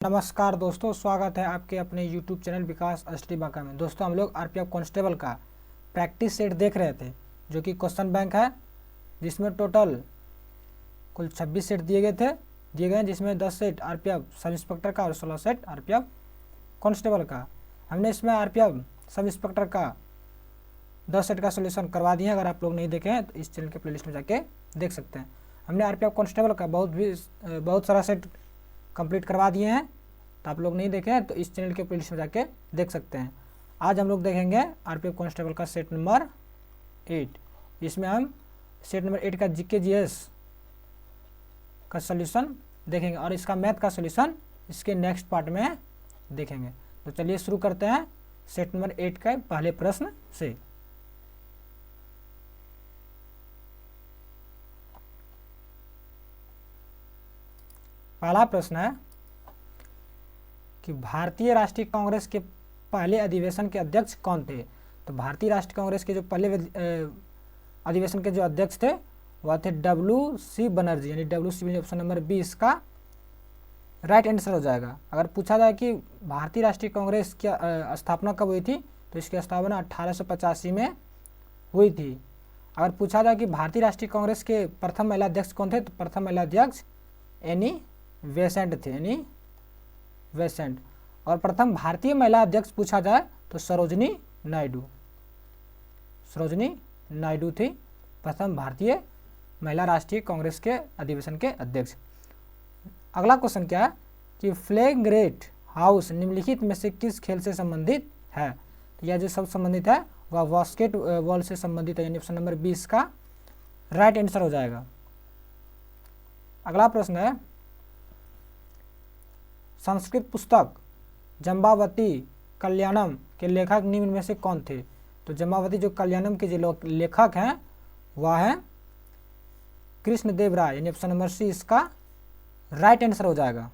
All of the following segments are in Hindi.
नमस्कार दोस्तों, स्वागत है आपके अपने YouTube चैनल विकास स्टडी बांका में। दोस्तों, हम लोग आरपीएफ कांस्टेबल का प्रैक्टिस सेट देख रहे थे, जो कि क्वेश्चन बैंक है, जिसमें टोटल कुल 26 सेट दिए गए, जिसमें 10 सेट आरपीएफ सब इंस्पेक्टर का और 16 सेट आरपीएफ कांस्टेबल का। हमने इसमें आरपीएफ सब इंस्पेक्टर का 10 सेट का सोल्यूशन करवा दिए हैं। अगर आप लोग नहीं देखे हैं तो इस चैनल के प्लेलिस्ट में जाके देख सकते हैं। हमने आरपीएफ कांस्टेबल का बहुत सारा सेट कंप्लीट करवा दिए हैं, तो आप लोग नहीं देखे हैं तो इस चैनल के प्लेलिस्ट में जाके देख सकते हैं। आज हम लोग देखेंगे आरपीएफ कांस्टेबल का सेट नंबर 8। इसमें हम सेट नंबर 8 का जीके जीएस का सॉल्यूशन देखेंगे और इसका मैथ का सॉल्यूशन इसके नेक्स्ट पार्ट में देखेंगे। तो चलिए शुरू करते हैं सेट नंबर 8 का पहले प्रश्न से। पहला प्रश्न है कि भारतीय राष्ट्रीय कांग्रेस के पहले अधिवेशन के अध्यक्ष कौन थे। तो भारतीय राष्ट्रीय कांग्रेस के जो पहले अधिवेशन के जो अध्यक्ष थे वह थे WC बनर्जी, यानी WC ऑप्शन नंबर 20 का राइट आंसर हो जाएगा। अगर पूछा जाए कि भारतीय राष्ट्रीय कांग्रेस की स्थापना कब हुई थी, तो इसकी स्थापना 1885 में हुई थी। अगर पूछा जाए कि भारतीय राष्ट्रीय कांग्रेस के प्रथम महिला अध्यक्ष कौन थे, तो प्रथम महिला अध्यक्ष एनी बेसेंट थे, एनी बेसेंट। और प्रथम भारतीय महिला अध्यक्ष पूछा जाए तो सरोजनी नायडू थी प्रथम भारतीय महिला राष्ट्रीय कांग्रेस के अधिवेशन के अध्यक्ष। अगला क्वेश्चन क्या है कि फ्लैग रेट हाउस निम्नलिखित में से किस खेल से संबंधित है। तो यह जो सब संबंधित है वह बास्केटबॉल से संबंधित है, यानी ऑप्शन नंबर 20 का राइट आंसर हो जाएगा। अगला प्रश्न है संस्कृत पुस्तक जम्बावती कल्याणम के लेखक निम्न में से कौन थे। तो जम्बावती जो कल्याणम के जो लेखक हैं वह है कृष्णदेव राय, यानी ऑप्शन नंबर सी इसका राइट आंसर हो जाएगा।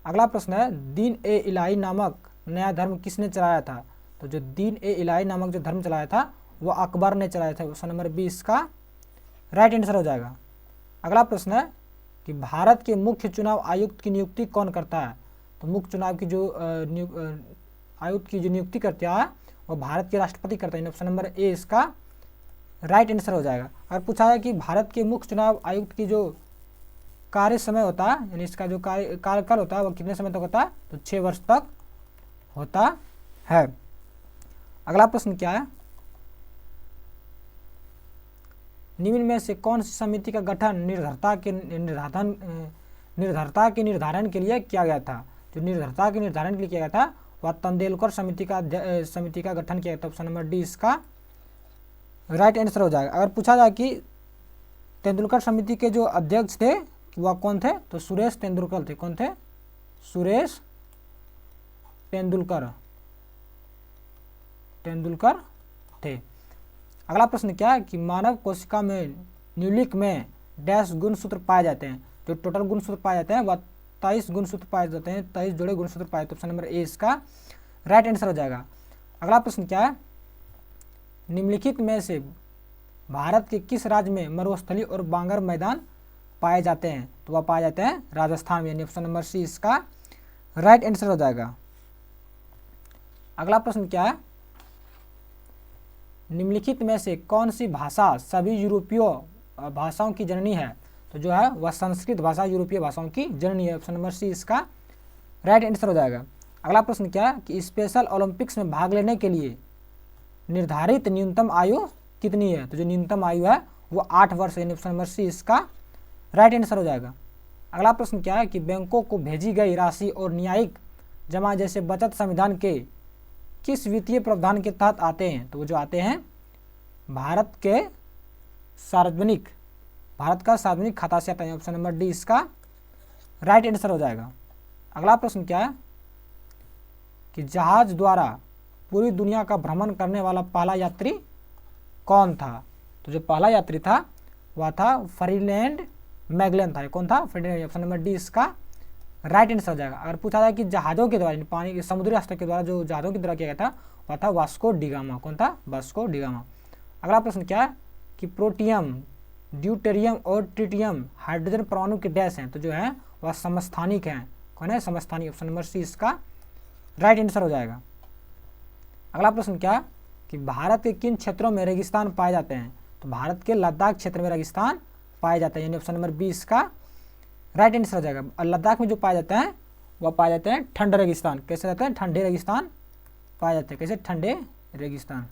अगला प्रश्न है दीन ए इलाही नामक नया धर्म किसने चलाया था। तो जो दीन ए इलाही नामक जो धर्म चलाया था वह अकबर ने चलाया था, ऑप्शन नंबर 20 का राइट आंसर हो जाएगा। अगला प्रश्न है कि भारत के मुख्य चुनाव आयुक्त की नियुक्ति कौन करता है। तो मुख्य चुनाव की जो आयुक्त की जो नियुक्ति करता है वो भारत के राष्ट्रपति करता है, ऑप्शन नंबर ए इसका राइट आंसर हो जाएगा। अगर पूछा है कि भारत के मुख्य चुनाव आयुक्त की जो कार्य समय होता है, यानी इसका जो कार्यकाल होता है वह कितने समय तक होता है, तो 6 वर्ष तक होता है। अगला प्रश्न क्या है निम्न में से कौन सी समिति का गठन निर्धारता के निर्धारण के लिए किया गया था। जो निर्धारता के निर्धारण के लिए किया गया था वह तेंदुलकर समिति का गठन किया गया था, ऑप्शन नंबर डी इसका राइट आंसर हो जाएगा। अगर पूछा जाए कि तेंदुलकर समिति के जो अध्यक्ष थे वह कौन थे, तो सुरेश तेंदुलकर थे। कौन थे? सुरेश तेंदुलकर थे। अगला प्रश्न क्या है कि मानव कोशिका में न्यूक्लिक में डैश गुणसूत्र पाए जाते हैं। जो टोटल गुणसूत्र पाए जाते हैं वह 23 गुणसूत्र पाए जाते हैं, 23 जोड़े गुणसूत्र पाए जाते हैं, ऑप्शन नंबर ए इसका राइट आंसर हो जाएगा। अगला प्रश्न क्या है निम्नलिखित में से भारत के किस राज्य में मरुस्थली और बांगर मैदान पाए जाते हैं। तो वह पाए जाते हैं राजस्थान में, यानी ऑप्शन नंबर सी इसका राइट आंसर हो जाएगा। अगला प्रश्न क्या है निम्नलिखित में से कौन सी भाषा सभी यूरोपीय भाषाओं की जननी है। तो जो है वह संस्कृत भाषा यूरोपीय भाषाओं की जननी है, ऑप्शन नंबर सी इसका राइट आंसर हो जाएगा। अगला प्रश्न क्या है कि स्पेशल ओलंपिक्स में भाग लेने के लिए निर्धारित न्यूनतम आयु कितनी है। तो जो न्यूनतम आयु है वो 8 वर्ष है, ऑप्शन नंबर सी इसका राइट आंसर हो जाएगा। अगला प्रश्न क्या है कि बैंकों को भेजी गई राशि और न्यायिक जमा जैसे बचत संविधान के किस वित्तीय प्रावधान के तहत आते हैं। तो वो जो आते हैं भारत का सार्वजनिक खाता से आता है, ऑप्शन नंबर डी इसका राइट आंसर हो जाएगा। अगला प्रश्न क्या है कि जहाज द्वारा पूरी दुनिया का भ्रमण करने वाला पहला यात्री कौन था। तो जो पहला यात्री था वह था फर्डिनेंड मैगेलन था। कौन था? फर्डिनेंड, ऑप्शन नंबर डी इसका राइट आंसर हो जाएगा। अगर पूछा जाए कि जहाज़ों के द्वारा पानी के समुद्री रास्ते के द्वारा जो जहाज़ों के द्वारा किया गया था वह था वास्को डिगामा। कौन था? Vasco da Gama. अगला प्रश्न क्या है कि प्रोटियम ड्यूटेरियम और ट्रिटियम हाइड्रोजन परमाणु के डैश हैं, तो जो है वह समस्थानिक हैं, कौन है, समस्थानी। ऑप्शन नंबर सी इसका राइट आंसर हो जाएगा। अगला प्रश्न क्या, कि भारत के किन क्षेत्रों में रेगिस्तान पाए जाते हैं? तो भारत के लद्दाख क्षेत्र में रेगिस्तान पाए जाते हैं, यानी ऑप्शन नंबर बी इसका राइट आंसर हो जाएगा। और लद्दाख में जो पाए जाते हैं वह पाए जाते हैं ठंडे रेगिस्तान। कैसे रहते हैं, ठंडे रेगिस्तान पाए जाते हैं। कैसे, ठंडे रेगिस्तान।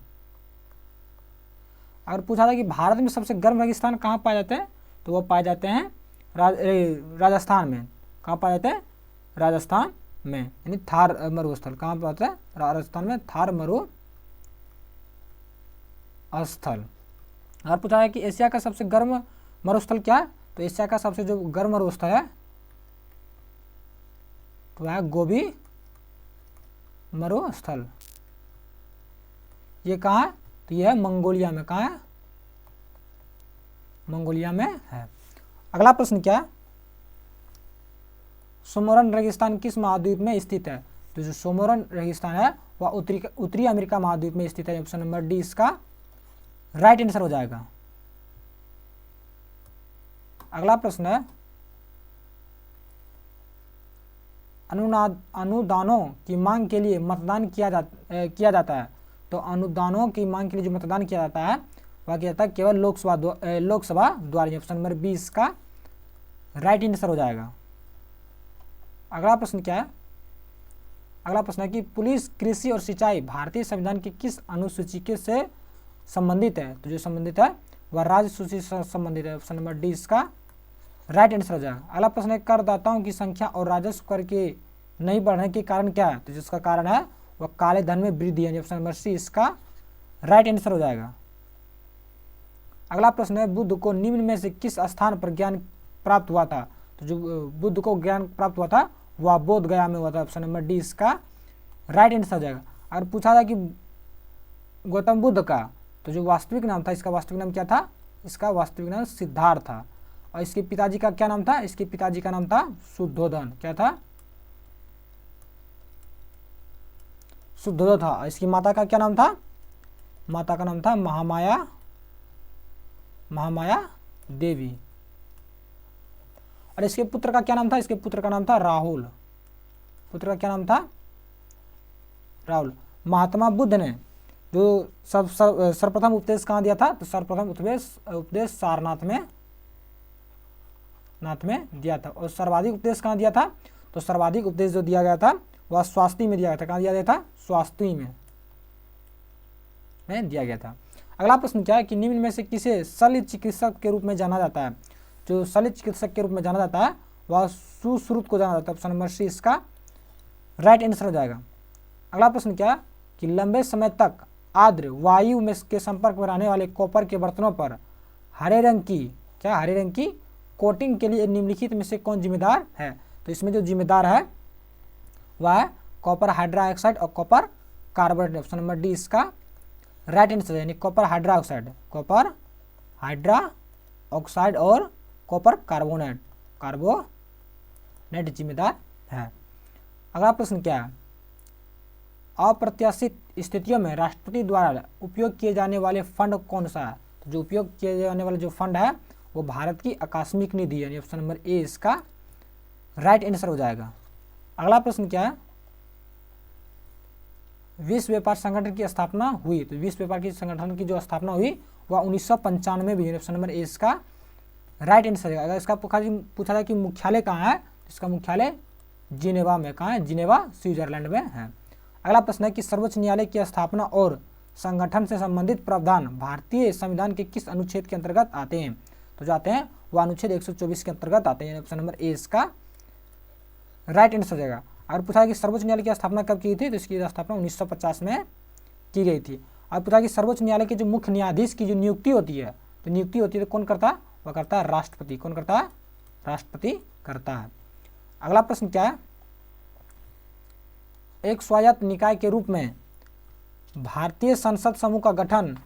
अगर पूछा था कि भारत में सबसे गर्म रेगिस्तान कहाँ पाए जाते हैं, तो वो पाए जाते हैं राजस्थान में। कहाँ पाए जाते हैं, राजस्थान में, यानी थार मरुस्थल। कहाँ पर होता है, राजस्थान में थार मरुस्थल। अगर पूछा है कि एशिया का सबसे गर्म मरुस्थल क्या है, तो एशिया का सबसे जो गर्म मरुस्थल है तो वह है गोबी मरुस्थल। ये कहाँ है, तो यह है मंगोलिया में। कहाँ है, मंगोलिया में है। अगला प्रश्न क्या है, सोमोरन रेगिस्तान किस महाद्वीप में स्थित है? तो जो सोमोरन रेगिस्तान है वह उत्तरी अमेरिका महाद्वीप में स्थित है। ऑप्शन नंबर डी इसका राइट आंसर हो जाएगा। अगला प्रश्न है, अनुदानों की मांग के लिए मतदान किया जाता है। तो अनुदानों की मांग के लिए जो मतदान किया जाता है वह किया जाता है केवल लोकसभा द्वारा। ऑप्शन नंबर 20 का राइट आंसर हो जाएगा। अगला प्रश्न क्या है, अगला प्रश्न है कि पुलिस, कृषि और सिंचाई भारतीय संविधान की किस अनुसूची के से संबंधित है? तो जो संबंधित है वह राज्य सूची से संबंधित है। ऑप्शन नंबर डी इसका राइट आंसर हो जाएगा। अगला प्रश्न है, करदाताओं की संख्या और राजस्व कर के नहीं बढ़ने के कारण क्या है? तो जिसका कारण है वह काले धन में वृद्धि है। ऑप्शन नंबर सी इसका राइट आंसर हो जाएगा। अगला प्रश्न है, बुद्ध को निम्न में से किस स्थान पर ज्ञान प्राप्त हुआ था? तो जो बुद्ध को ज्ञान प्राप्त हुआ था वह बोध गया में हुआ था। ऑप्शन नंबर डी इसका राइट आंसर हो जाएगा। अगर पूछा था कि गौतम बुद्ध का तो जो वास्तविक नाम था, इसका वास्तविक नाम क्या था? इसका वास्तविक नाम सिद्धार्थ था। और इसके पिताजी का क्या नाम था? इसके पिताजी का नाम था शुद्धोधन। क्या था? शुद्धोधन था। और इसकी माता का क्या नाम था? माता का नाम था महामाया देवी। और इसके पुत्र का क्या नाम था? इसके पुत्र का नाम था राहुल। पुत्र का क्या नाम था? राहुल। महात्मा बुद्ध ने जो सर्वप्रथम उपदेश कहाँ दिया था? तो सर्वप्रथम उपदेश सारनाथ में दिया था। और सर्वाधिक उपदेश कहाँ दिया था? तो सर्वाधिक उपदेश जो दिया गया था वह स्वास्थ्य में दिया गया था। कहाँ दिया गया था? स्वास्थ्य में दिया गया था। अगला प्रश्न क्या है कि निम्न में से किसे शल्य चिकित्सक के रूप में जाना जाता है? जो शल्य चिकित्सक के रूप में जाना जाता है वह सुश्रुत को जाना जाता है। ऑप्शन नंबर सी इसका राइट आंसर हो जाएगा। अगला प्रश्न क्या कि लंबे समय तक आर्द्र वायु में के संपर्क में रहने वाले कॉपर के बर्तनों पर हरे रंग की कोटिंग के लिए निम्नलिखित में से कौन जिम्मेदार है? तो इसमें जो जिम्मेदार है वह है कॉपर हाइड्रोक्साइड और copper carbonate. Option number D इसका राइट आंसर है, यानी कॉपर हाइड्रोक्साइड और कॉपर कार्बोनेट जिम्मेदार है। अगला प्रश्न क्या है, अप्रत्याशित स्थितियों में राष्ट्रपति द्वारा उपयोग किए जाने वाले फंड कौन सा है? तो जो उपयोग किए जाने वाले जो फंड है वो भारत की आकस्मिक निधि है। ऑप्शन नंबर ए इसका राइट आंसर हो जाएगा। अगला प्रश्न क्या है, विश्व व्यापार संगठन की स्थापना हुई। तो विश्व व्यापार की संगठन की जो स्थापना हुई वह 1995 में भी। ऑप्शन नंबर ए इसका राइट आंसर है। अगर इसका पूछा जाए कि मुख्यालय कहाँ है, तो इसका मुख्यालय जिनेवा में। कहाँ है? जिनेवा स्विट्जरलैंड में है। अगला प्रश्न है कि सर्वोच्च न्यायालय की स्थापना और संगठन से संबंधित प्रावधान भारतीय संविधान के किस अनुच्छेद के अंतर्गत आते हैं? तो जो आते हैं वह अनुच्छेद 124 के अंतर्गत आते हैं। ऑप्शन नंबर ए इसका राइट आंसर हो जाएगा। अगर पूछा कि सर्वोच्च न्यायालय की स्थापना कब की थी, तो इसकी स्थापना 1950 में की गई थी। और पूछा कि सर्वोच्च न्यायालय के जो मुख्य न्यायाधीश की जो नियुक्ति होती है, तो कौन करता है? वह करता है राष्ट्रपति। कौन करता है? राष्ट्रपति करता है। अगला प्रश्न क्या है, एक स्वायत्त निकाय के रूप में भारतीय संसद समूह का गठन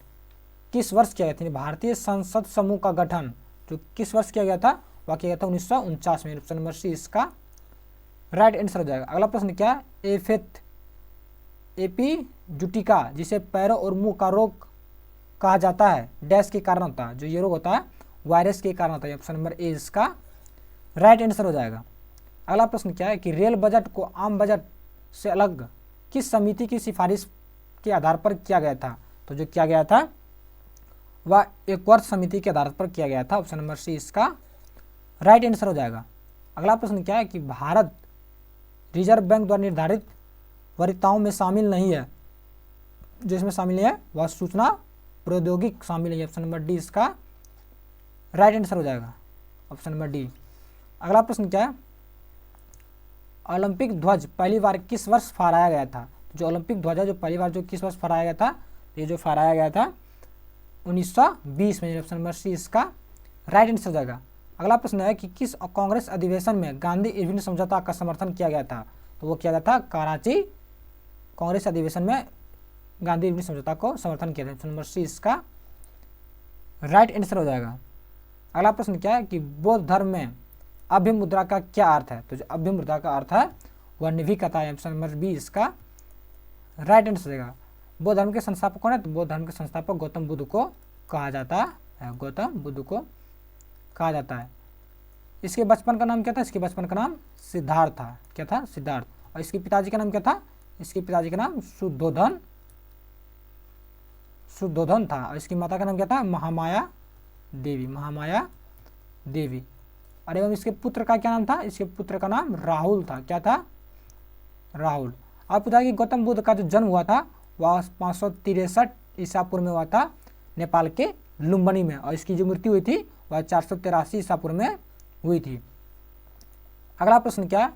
किस वर्ष किया गया था? भारतीय संसद समूह का गठन जो किस वर्ष किया गया था? वह किया गया था 1949 में। ऑप्शन नंबर सी इसका राइट आंसर हो जाएगा। अगला प्रश्न क्या है, एपीजुटिका जिसे पैरों और मुंह का रोग कहा जाता है डैश के कारण होता है? जो ये रोग होता है वायरस के कारण होता है। ऑप्शन नंबर ए इसका राइट आंसर हो जाएगा। अगला प्रश्न क्या है कि रेल बजट को आम बजट से अलग किस समिति की सिफारिश के आधार पर किया गया था? तो जो किया गया था वह एकवर्ष समिति के आधार पर किया गया था। ऑप्शन नंबर सी इसका राइट आंसर हो जाएगा। अगला प्रश्न क्या है कि भारत रिजर्व बैंक द्वारा निर्धारित वरीयताओं में शामिल नहीं है, जिसमें शामिल है वह सूचना प्रौद्योगिक शामिल है। ऑप्शन नंबर डी इसका राइट आंसर हो जाएगा। Option number D. अगला प्रश्न क्या है, ओलंपिक ध्वज पहली बार किस वर्ष फहराया गया था? जो ओलंपिक ध्वज है जो पहली बार जो किस वर्ष फहराया गया था? ये जो फहराया गया था 1920 में। ऑप्शन नंबर सी इसका राइट आंसर हो जाएगा। अगला प्रश्न है कि किस कांग्रेस अधिवेशन में गांधी इरविन समझौता का समर्थन किया गया था? तो वो किया गया था कराची कांग्रेस अधिवेशन में गांधी इरविन समझौता को समर्थन किया था। ऑप्शन नंबर सी इसका राइट आंसर हो जाएगा। अगला प्रश्न क्या है कि बौद्ध धर्म में अभ्य मुद्रा का क्या अर्थ है? तो जो अभ्य मुद्रा का अर्थ है वह निर्भीकता है। ऑप्शन नंबर बी इसका राइट आंसर हो जाएगा। बौद्ध धर्म के संस्थापक कौन है? तो बौद्ध धर्म के संस्थापक गौतम बुद्ध को कहा जाता है। गौतम बुद्ध को कहा जाता है। इसके बचपन का नाम क्या था? इसके बचपन का नाम सिद्धार्थ था। क्या था? सिद्धार्थ। और इसके पिताजी का नाम क्या था? इसके पिताजी का नाम शुद्धोधन था। और इसकी माता का नाम क्या था? महामाया देवी। महामाया देवी। और एवं इसके पुत्र का क्या नाम था? इसके पुत्र का नाम राहुल था। क्या था? राहुल। अब पूछा कि गौतम बुद्ध का जो जन्म हुआ था वह 563 ईसा पूर्व में हुआ था नेपाल के लुम्बिनी में, और इसकी जो मृत्यु हुई थी वह 483 ईसा पूर्व में हुई थी। अगला प्रश्न क्या है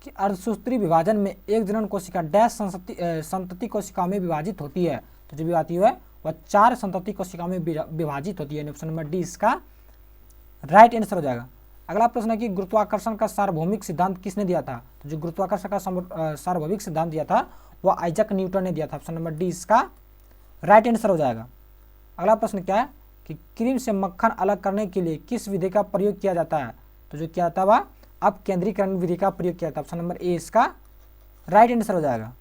कि अर्धसूत्री विभाजन में एक जनन कोशिका डैश संतति कोशिका में विभाजित होती है? तो जो विभाजित है वह 4 संतति कोशिका में विभाजित होती है। ऑप्शन नंबर डी इसका राइट आंसर हो जाएगा। अगला प्रश्न है कि गुरुत्वाकर्षण का सार्वभौमिक सिद्धांत किसने दिया था? तो जो गुरुत्वाकर्षण का सार्वभौमिक सिद्धांत दिया था वह आइजैक न्यूटन ने दिया था। ऑप्शन नंबर डी इसका राइट आंसर हो जाएगा। अगला प्रश्न क्या है कि क्रीम से मक्खन अलग करने के लिए किस विधि का प्रयोग किया जाता है? तो जो किया जाता है वह अपकेंद्रीकरण विधि का प्रयोग किया जाता है। ऑप्शन नंबर ए इसका राइट आंसर हो जाएगा।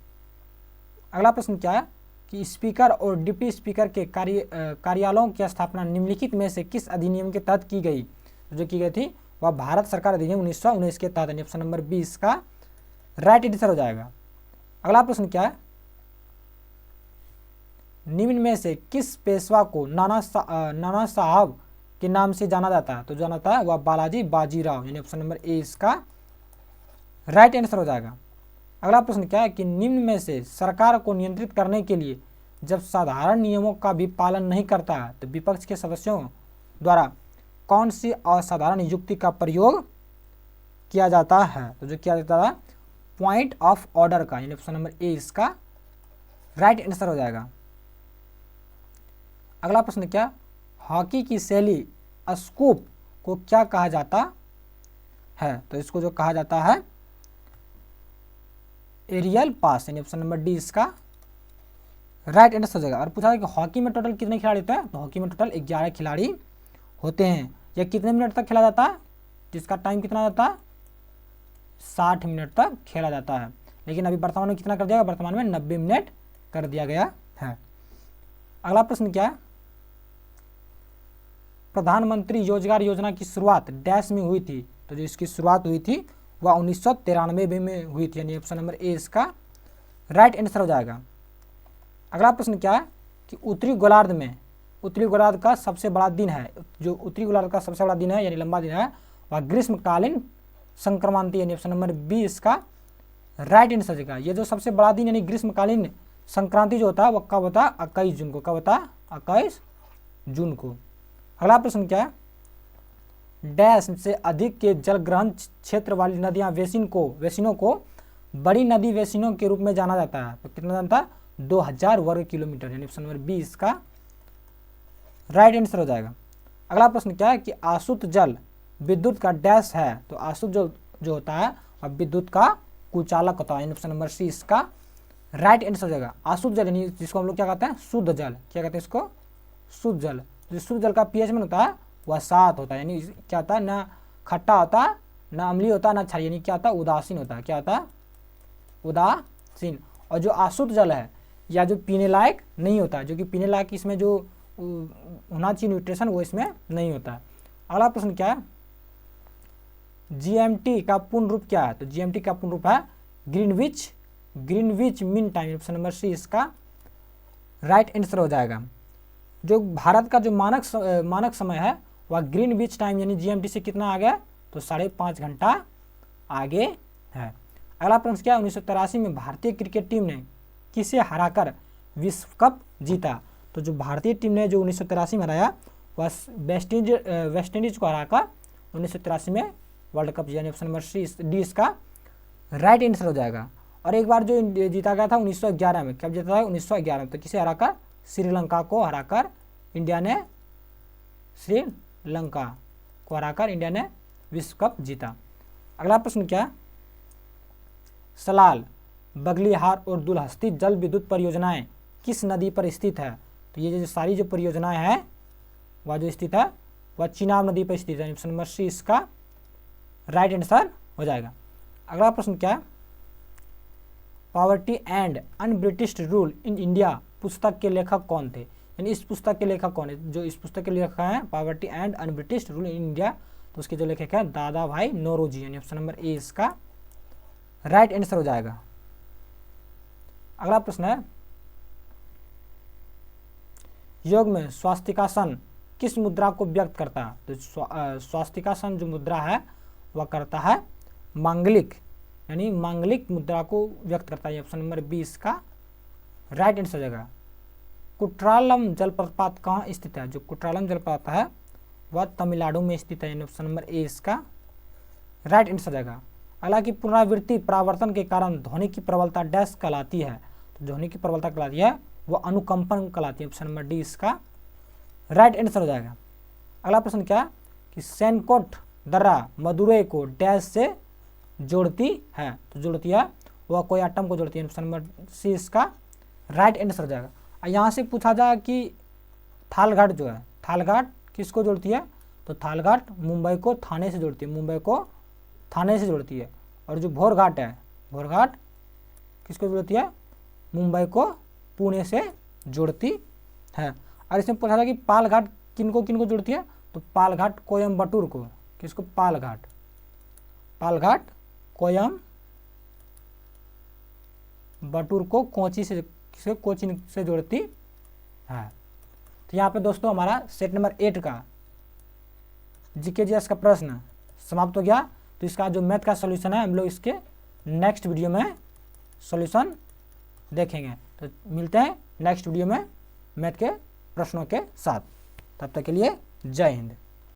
अगला प्रश्न क्या है कि स्पीकर और डिप्टी स्पीकर के कार्यालयों की स्थापना निम्नलिखित में से किस अधिनियम के तहत की गई? जो की गई थी वह भारत सरकार अधिनियम 1919 के तहत। ऑप्शन नंबर बी इसका राइट आंसर हो जाएगा। अगला प्रश्न क्या है, निम्न में से किस पेशवा को नाना साहब के नाम से जाना जाता है? तो जाना जाता है वह बालाजी बाजीराव, यानी ऑप्शन नंबर ए इसका राइट आंसर हो जाएगा। अगला प्रश्न क्या है कि निम्न में से सरकार को नियंत्रित करने के लिए जब साधारण नियमों का भी पालन नहीं करता है तो विपक्ष के सदस्यों द्वारा कौन सी असाधारण युक्ति का प्रयोग किया जाता है? तो जो किया जाता है पॉइंट ऑफ ऑर्डर का, यानी ऑप्शन नंबर ए इसका राइट आंसर हो जाएगा। अगला प्रश्न क्या, हॉकी की शैली स्कूप को क्या कहा जाता है? तो इसको जो कहा जाता है एरियल पास, यानी ऑप्शन नंबर डी इसका राइट आंसर हो जाएगा। और पूछा है कि हॉकी में टोटल कितने खिलाड़ी होते हैं? तो हॉकी में टोटल 11 खिलाड़ी होते हैं। यह कितने मिनट तक खेला जाता है? जिसका टाइम कितना जाता है 60 मिनट तक खेला जाता है। लेकिन अभी वर्तमान में कितना कर दिया गया? वर्तमान में 90 मिनट कर दिया गया है। अगला प्रश्न क्या है, प्रधानमंत्री रोजगार योजना की शुरुआत डैश में हुई थी? तो जो इसकी शुरुआत हुई थी वह 1993 में हुई थी, यानी ऑप्शन नंबर ए इसका राइट आंसर हो जाएगा। अगला प्रश्न क्या है कि उत्तरी गोलार्ध का सबसे बड़ा दिन है, जो उत्तरी गोलार्ध का सबसे बड़ा दिन है यानी लंबा दिन है वह ग्रीष्मकालीन संक्रांति, यानी ऑप्शन नंबर बी इसका राइट आंसर हो जाएगा। ये जो सबसे बड़ा दिन यानी ग्रीष्मकालीन संक्रांति जो होता है वह कब होता है? 21 जून को। कब होता है? 21 जून को। अगला प्रश्न क्या है, डैश से अधिक के जलग्रहण क्षेत्र वाली नदियां वेसिनों को बड़ी नदी वेसिनों के रूप में जाना जाता है। तो कितना जानता है? 2000 वर्ग किलोमीटर, यानी ऑप्शन नंबर बी इसका राइट आंसर हो जाएगा। अगला प्रश्न क्या है कि आसुत जल विद्युत का डैश है? तो आसुत जो होता है वह विद्युत का कुचालक होता है, यानी ऑप्शन नंबर सी इसका राइट आंसर हो जाएगा। आसुत जल यानी जिसको हम लोग क्या कहते हैं? शुद्ध जल। क्या कहते हैं इसको? शुद्ध जल। जो शुद्ध जल का पीएच मान होता है वह 7 होता है, यानी क्या होता है? ना खट्टा होता है, ना अम्लीय होता है, ना क्षारीय, यानी क्या होता है? उदासीन होता है। क्या होता है? उदासीन। और जो अशुद्ध जल है या जो पीने लायक नहीं होता, जो कि पीने लायक इसमें जो होना चाहिए न्यूट्रिशन वो इसमें नहीं होता है। अगला प्रश्न क्या है, जीएमटी का पूर्ण रूप क्या है? तो जीएमटी का पूर्ण रूप है Greenwich mean time. Option number C इसका राइट आंसर हो जाएगा। जो भारत का जो मानक समय है वह ग्रीनविच टाइम यानी जीएमटी से कितना आगे है? तो 5.5 घंटा आगे है। अगला प्रश्न क्या है? 1983 में भारतीय क्रिकेट टीम ने किसे हराकर विश्व कप जीता? तो जो भारतीय टीम ने जो 1983 में हराया वह वेस्ट इंडीज को हराकर 1983 में वर्ल्ड कप यानी ऑप्शन नंबर डी इसका राइट आंसर हो जाएगा। और एक बार जो जीता गया था 1911 में, कब जीता था? 1911 में। तो किसे हराकर? श्रीलंका को हराकर इंडिया ने विश्व कप जीता। अगला प्रश्न क्या? सलाल, बगलिहार और दुलहस्ती जल विद्युत परियोजनाएं किस नदी पर स्थित है? तो ये जो सारी जो परियोजनाएं हैं वह जो स्थित है वह चिनाब नदी पर स्थित है। ऑप्शन नंबर सी इसका राइट आंसर हो जाएगा। अगला प्रश्न क्या है? Poverty and un-British rule in India पुस्तक के लेखक कौन थे? यानी इस पुस्तक के लेखक कौन है? जो इस पुस्तक के लेखक हैं poverty and un-British rule in India, तो उसके जो लेखक हैं दादा भाई नौरोजी, यानी ऑप्शन नंबर ए इसका राइट आंसर हो जाएगा। अगला प्रश्न है, योग में स्वास्तिकासन किस मुद्रा को व्यक्त करता है? तो स्वास्तिकासन जो मुद्रा है वह करता है मांगलिक, यानी मांगलिक मुद्रा को व्यक्त करता है। ऑप्शन नंबर बी इसका राइट आंसर हो जाएगा। कुट्रालम जलप्रपात कहाँ स्थित है? जो कुट्रालम जलप्रपात है वह तमिलनाडु में स्थित है। ऑप्शन नंबर ए इसका राइट आंसर हो जाएगा। हालांकि पुनरावृत्ति परावर्तन के कारण ध्वनि की प्रबलता डैश कहलाती है? तो ध्वनि की प्रबलता कहलाती है वह अनुकंपन कहलाती है। ऑप्शन नंबर डी इसका राइट आंसर हो जाएगा। अगला प्रश्न क्या? कि सैनकोट दर्रा मदुरै को डैश से जोड़ती है? तो जोड़ती है वह कोई एटम को जोड़ती है। ऑप्शन नंबर सी इसका राइट आंसर हो जाएगा। यहाँ से पूछा जाए कि थालघाट जो है, थालघाट किसको जोड़ती है? तो थालघाट मुंबई को थाने से जोड़ती है, मुंबई को थाने से जोड़ती है। और जो भोरघाट है, भोरघाट किसको जोड़ती है? मुंबई को पुणे से जोड़ती है। और इसमें पूछा था कि पालघाट किनको किनको जोड़ती है? तो पालघाट कोयम्बटूर को, किसको? पालघाट कोयम्बटूर को कोची से जोड़ती है। तो यहाँ पे दोस्तों हमारा सेट नंबर 8 का जीके का प्रश्न समाप्त हो गया। तो इसका जो मैथ का सॉल्यूशन है हम लोग इसके नेक्स्ट वीडियो में सॉल्यूशन देखेंगे। तो मिलते हैं नेक्स्ट वीडियो में मैथ के प्रश्नों के साथ। तब तक के लिए जय हिंद।